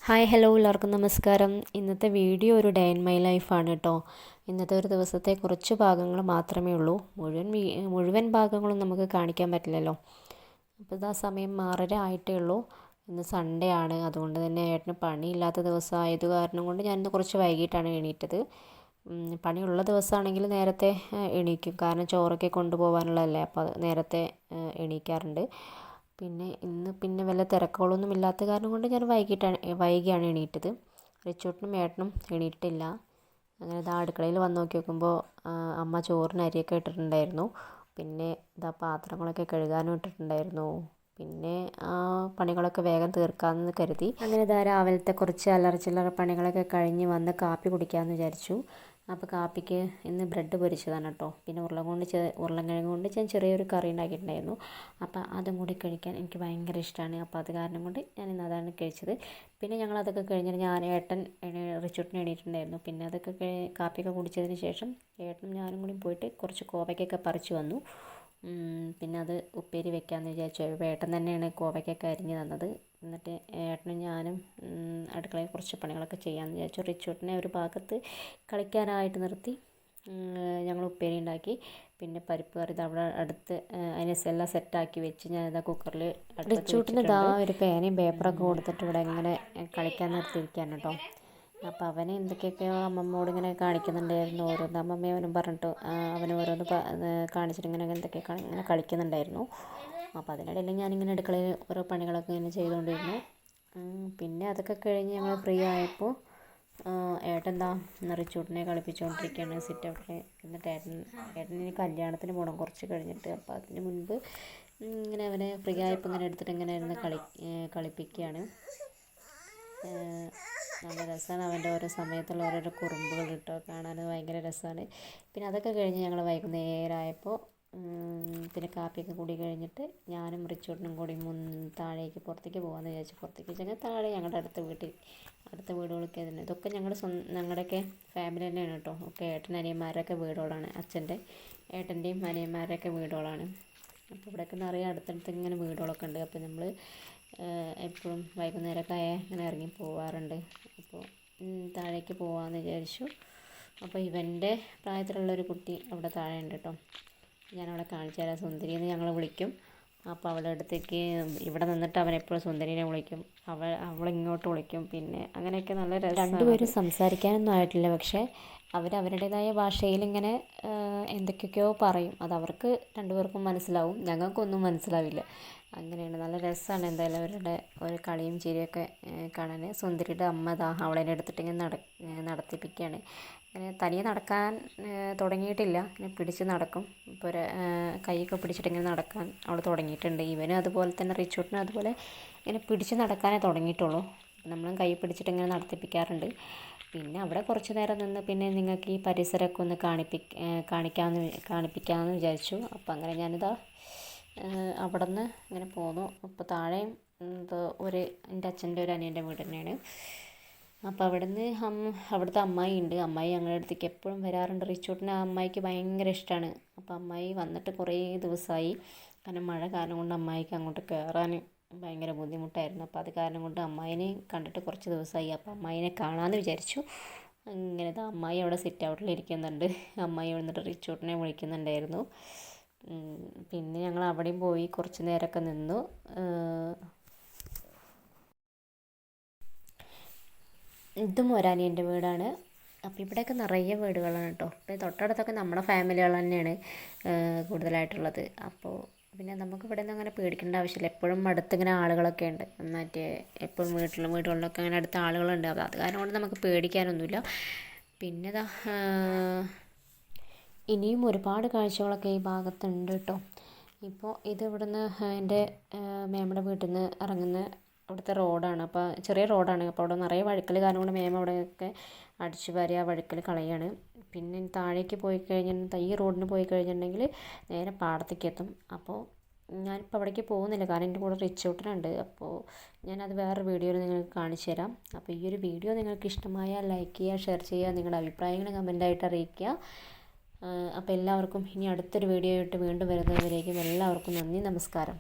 Hi hello എല്ലാവർക്കും നമസ്കാരം. ഇന്നത്തെ വീഡിയോ ഒരു ഡേ ഇൻ മൈ ലൈഫാണ് കേട്ടോ. ഇന്നത്തെ ഒരു ദിവസത്തെ കുറച്ച് ഭാഗങ്ങൾ മാത്രമേ ഉള്ളൂ. മുഴുവൻ ഭാഗങ്ങളും നമുക്ക് കാണിക്കാൻ പറ്റില്ലല്ലോ. അപ്പോൾ ഇതാ സമയം 6:30 ആയിട്ടേ ഉള്ളൂ. ഇന്ന് സൺഡേ ആണ്. അതുകൊണ്ട് തന്നെ ഏട്ടന് പണിയില്ലാത്ത ദിവസമായത് കാരണം കൊണ്ട് ഞാനിന്ന് കുറച്ച് വൈകിട്ടാണ് എണീറ്റത്. പണിയുള്ള ദിവസമാണെങ്കിൽ നേരത്തെ എണീക്കും. കാരണം ചോറൊക്കെ കൊണ്ടുപോകാനുള്ളതല്ലേ, അപ്പോൾ നേരത്തെ എണീക്കാറുണ്ട്. ഇന്ന് വല്ല തിരക്കുകളൊന്നും ഇല്ലാത്ത കാരണം കൊണ്ട് ഞാൻ വൈകിയാണ് എണീറ്റത്. റിച്ചൂട്ടനും ഏട്ടനും എണീറ്റില്ല. അങ്ങനെ ഇതാ അടുക്കളയിൽ വന്ന് നോക്കുമ്പോൾ അമ്മ ചോറിന് അരിയൊക്കെ ഇട്ടിട്ടുണ്ടായിരുന്നു. പിന്നെ ഇതാ പാത്രങ്ങളൊക്കെ കഴുകാനും ഇട്ടിട്ടുണ്ടായിരുന്നു. പിന്നെ പണികളൊക്കെ വേഗം തീർക്കാമെന്ന് കരുതി. അങ്ങനെ ഇതാ രാവിലത്തെ കുറച്ച് അല്ലറ ചില്ലറ പണികളൊക്കെ കഴിഞ്ഞ് വന്ന് കാപ്പി കുടിക്കാമെന്ന് വിചാരിച്ചു. അപ്പോൾ കാപ്പിക്ക് ഇന്ന് ബ്രെഡ് പൊരിച്ചതാണ് കേട്ടോ. പിന്നെ ഉരുളൻകിഴങ്ങ് കൊണ്ട് ഞാൻ ചെറിയൊരു കറി ഉണ്ടാക്കിയിട്ടുണ്ടായിരുന്നു. അപ്പോൾ അതും കൂടി കഴിക്കാൻ എനിക്ക് ഭയങ്കര ഇഷ്ടമാണ്. അപ്പോൾ അത് കാരണം കൊണ്ട് ഞാൻ ഇന്ന് അതാണ് കഴിച്ചത്. പിന്നെ ഞങ്ങളതൊക്കെ കഴിഞ്ഞിട്ട് ഏട്ടൻ റിച്ചൂട്ടിന് എണീറ്റിട്ടുണ്ടായിരുന്നു. പിന്നെ അതൊക്കെ കാപ്പിയൊക്കെ കുടിച്ചതിന് ശേഷം ഏട്ടനും ഞാനും കൂടി പോയിട്ട് കുറച്ച് കോവയ്ക്കൊക്കെ പറിച്ച് വന്നു. പിന്നെ അത് ഉപ്പേരി വെക്കാമെന്ന് വിചാരിച്ചു. ഏട്ടൻ തന്നെയാണ് കോവയ്ക്കൊക്കെ അരിഞ്ഞ് തന്നത്. എന്നിട്ട് ഏട്ടനും ഞാനും അടുക്കളയിൽ കുറച്ച് പണികളൊക്കെ ചെയ്യാമെന്ന് വിചാരിച്ചു. റിച്ചൂട്ടിനെ ഒരു ഭാഗത്ത് കളിക്കാനായിട്ട് നിർത്തി ഞങ്ങൾ ഉപ്പേരി ഉണ്ടാക്കി. പിന്നെ പരിപ്പ് കറി അവിടെ അടുത്ത് എല്ലാം സെറ്റാക്കി വെച്ച് ഞാനിതാ കുക്കറിൽ റിച്ചൂട്ടിന് ഒരു പേനയും പേപ്പറൊക്കെ കൊടുത്തിട്ട് ഇവിടെ ഇങ്ങനെ കളിക്കാൻ നിർത്തിയിരിക്കുകയാണ് കേട്ടോ. അപ്പോൾ അവന് എന്തൊക്കെയൊക്കെയോ അമ്മമ്മോട് ഇങ്ങനെ കാണിക്കുന്നുണ്ടായിരുന്നു. ഓരോന്ന് അമ്മമ്മ അവനും പറഞ്ഞിട്ട് അവന് ഓരോന്ന് കാണിച്ചിട്ട് ഇങ്ങനെ ഇങ്ങനെ കളിക്കുന്നുണ്ടായിരുന്നു. അപ്പോൾ അതിനിടയിൽ ഞാനിങ്ങനെ അടുക്കളയിൽ ഓരോ പണികളൊക്കെ ഇങ്ങനെ ചെയ്തുകൊണ്ടിരുന്നു. പിന്നെ അതൊക്കെ കഴിഞ്ഞ് ഞങ്ങൾ ഫ്രീ ആയപ്പോൾ ഏട്ടൻ റിച്ചൂട്ടിനെ കളിപ്പിച്ചുകൊണ്ടിരിക്കുകയാണ് സിറ്റ് ഔട്ടിൽ. എന്നിട്ട് ഏട്ടന് കല്യാണത്തിന് പോകണം കുറച്ച് കഴിഞ്ഞിട്ട്. അപ്പോൾ അതിന് മുൻപ് ഇങ്ങനെ അവനെ ഫ്രീ ആയപ്പോൾ ഇങ്ങനെ എടുത്തിട്ട് ഇങ്ങനെ ഇരുന്ന് കളിപ്പിക്കുകയാണ്. നല്ല രസമാണ് അവൻ്റെ ഓരോ സമയത്തുള്ള ഓരോരോ കുറുമ്പുകൾ കേട്ടോ. കാണാൻ ഭയങ്കര രസമാണ്. പിന്നെ അതൊക്കെ കഴിഞ്ഞ് ഞങ്ങൾ വൈകുന്നേരമായപ്പോൾ പിന്നെ കാപ്പിയൊക്കെ കൂടി കഴിഞ്ഞിട്ട് ഞാനും റിച്ചൂട്ടിനും കൂടി താഴേക്ക് പുറത്തേക്ക് പോകാമെന്ന് വിചാരിച്ചു. പുറത്തേക്ക് വെച്ചാൽ താഴെ ഞങ്ങളുടെ അടുത്ത വീടുകളൊക്കെ തന്നെ. ഇതൊക്കെ ഞങ്ങളുടെയൊക്കെ ഫാമിലി തന്നെയാണ് കേട്ടോ. ഒക്കെ അനിയന്മാരൊക്കെ വീടുകളാണ്. അച്ഛൻ്റെ ഏട്ടൻ്റെയും അനിയന്മാരൊക്കെ വീടുകളാണ്. അപ്പോൾ ഇവിടെയൊക്കെ നിറയെ അടുത്തടുത്ത് ഇങ്ങനെ വീടുകളൊക്കെ ഉണ്ട്. അപ്പോൾ നമ്മൾ എപ്പോഴും വൈകുന്നേരമൊക്കെ ആയാൽ ഇങ്ങനെ ഇറങ്ങി പോവാറുണ്ട്. അപ്പോൾ താഴേക്ക് പോകാമെന്ന് വിചാരിച്ചു. അപ്പോൾ ഇവൻ്റെ പ്രായത്തിലുള്ളൊരു കുട്ടി അവിടെ താഴെ ഉണ്ട് കേട്ടോ. ഞാനവളെ കാണിച്ചു തരാം. സുന്ദരി എന്ന് ഞങ്ങൾ വിളിക്കും. അപ്പോൾ അവളുടെ അടുത്തേക്ക് ഇവിടെ നിന്നിട്ട് അവനെപ്പോഴും സുന്ദരീനെ വിളിക്കും. അവളിങ്ങോട്ട് വിളിക്കും. പിന്നെ അങ്ങനെയൊക്കെ നല്ല രസം. രണ്ടുപേരും സംസാരിക്കാനൊന്നും ആയിട്ടില്ല. പക്ഷേ അവരവരുടേതായ ഭാഷയിൽ ഇങ്ങനെ എന്തൊക്കെയൊക്കെയോ പറയും. അതവർക്ക് രണ്ടുപേർക്കും മനസ്സിലാവും, ഞങ്ങൾക്കൊന്നും മനസ്സിലാവില്ല. അങ്ങനെയാണ്. നല്ല രസമാണ് എന്തായാലും അവരുടെ ഒരു കളിയും ചിരിയൊക്കെ കാണാൻ. സുന്ദരിയുടെ അമ്മ അവളെ എടുത്തിട്ട് ഇങ്ങനെ നടത്തിപ്പിക്കുകയാണ്. അങ്ങനെ തനിയെ നടക്കാൻ തുടങ്ങിയിട്ടില്ല. ഇങ്ങനെ പിടിച്ച് നടക്കും. ഇപ്പോൾ കൈയൊക്കെ പിടിച്ചിട്ട് ഇങ്ങനെ നടക്കാൻ അവൾ തുടങ്ങിയിട്ടുണ്ട്. ഇവനും അതുപോലെ തന്നെ റിച്ചൂട്ടിനും അതുപോലെ ഇങ്ങനെ പിടിച്ച് നടക്കാനേ തുടങ്ങിയിട്ടുള്ളൂ. നമ്മളും കൈ പിടിച്ചിട്ട് ഇങ്ങനെ നടത്തിപ്പിക്കാറുണ്ട്. പിന്നെ അവിടെ കുറച്ച് നേരം നിന്ന് പിന്നെ നിങ്ങൾക്ക് ഈ പരിസരമൊക്കെ ഒന്ന് കാണിപ്പിക്കാമെന്ന് വിചാരിച്ചു. അപ്പോൾ അങ്ങനെ ഞാനിതാ അവിടെ നിന്ന് ഇങ്ങനെ പോന്നു. അപ്പോൾ താഴെയും എൻ്റെ അച്ഛൻ്റെ ഒരു അനിയൻ്റെ വീട് തന്നെയാണ്. അപ്പോൾ അവിടുത്തെ അമ്മായി ഉണ്ട്. അമ്മായി ഞങ്ങളുടെ അടുത്തേക്ക് എപ്പോഴും വരാറുണ്ട്. റിച്ചൂട്ടിന് ആ അമ്മായിക്ക് ഭയങ്കര ഇഷ്ടമാണ്. അപ്പോൾ അമ്മായി വന്നിട്ട് കുറേ ദിവസമായി. കാരണം മഴ കാരണം കൊണ്ട് അമ്മായിക്ക് അങ്ങോട്ട് കയറാൻ ഭയങ്കര ബുദ്ധിമുട്ടായിരുന്നു. അപ്പോൾ അത് കാരണം കൊണ്ട് അമ്മായിനെ കണ്ടിട്ട് കുറച്ച് ദിവസമായി. അപ്പോൾ അമ്മായിനെ കാണാമെന്ന് വിചാരിച്ചു. ഇങ്ങനെ അമ്മായി അവിടെ സിറ്റ് ഔട്ടിൽ ഇരിക്കുന്നുണ്ട്. അമ്മായി വന്നിട്ട് റിച്ചൂട്ടിനെ വിളിക്കുന്നുണ്ടായിരുന്നു. പിന്നെ ഞങ്ങൾ അവിടെയും പോയി കുറച്ച് നേരമൊക്കെ നിന്നു. ഇതും ഒരനിയൻ്റെ വീടാണ്. അപ്പോൾ ഇവിടെയൊക്കെ നിറയെ വീടുകളാണ് കേട്ടോ. ഇപ്പോൾ തൊട്ടടുത്തൊക്കെ നമ്മുടെ ഫാമിലികൾ തന്നെയാണ് കൂടുതലായിട്ടുള്ളത്. അപ്പോൾ പിന്നെ നമുക്ക് ഇവിടെ നിന്ന് അങ്ങനെ പേടിക്കേണ്ട ആവശ്യമില്ല. എപ്പോഴും അടുത്തിങ്ങനെ ആളുകളൊക്കെ ഉണ്ട്. എപ്പോഴും വീടുകളിലൊക്കെ അങ്ങനെ അടുത്ത ആളുകളുണ്ട്. അപ്പോൾ അത് കാരണം കൊണ്ട് നമുക്ക് പേടിക്കാനൊന്നുമില്ല. പിന്നെ ഇനിയും ഒരുപാട് കാഴ്ചകളൊക്കെ ഈ ഭാഗത്തുണ്ട് കേട്ടോ. ഇപ്പോൾ ഇത് ഇവിടുന്ന് എൻ്റെ മേമ്മയുടെ വീട്ടിൽ നിന്ന് ഇറങ്ങുന്ന അവിടുത്തെ റോഡാണ്. അപ്പോൾ ചെറിയ റോഡാണ്. അപ്പോൾ അവിടെ നിറയെ വഴുക്കൽ കാരണം കൊണ്ട് മേമ അവിടെയൊക്കെ അടിച്ചു വാരി ആ വഴുക്കൽ കളയാണ്. പിന്നെ താഴേക്ക് പോയി കഴിഞ്ഞിട്ട് ഈ റോഡിന് പോയി കഴിഞ്ഞിട്ടുണ്ടെങ്കിൽ നേരെ പാടത്തേക്ക് എത്തും. അപ്പോൾ ഞാനിപ്പോൾ അവിടേക്ക് പോകുന്നില്ല. കാരണം എൻ്റെ കൂടെ റിച്ചൂട്ടനുണ്ട്. അപ്പോൾ ഞാനത് വേറെ വീഡിയോയിൽ നിങ്ങൾക്ക് കാണിച്ചു തരാം. അപ്പോൾ ഈ ഒരു വീഡിയോ നിങ്ങൾക്ക് ഇഷ്ടമായാൽ ലൈക്ക് ചെയ്യുക, ഷെയർ ചെയ്യുക, നിങ്ങളുടെ അഭിപ്രായങ്ങൾ കമൻറ്റായിട്ട് അറിയിക്കുക. അപ്പോൾ എല്ലാവർക്കും ഇനി അടുത്തൊരു വീഡിയോ ആയിട്ട് വീണ്ടും വരുന്നവരേക്കും എല്ലാവർക്കും നന്ദി, നമസ്കാരം.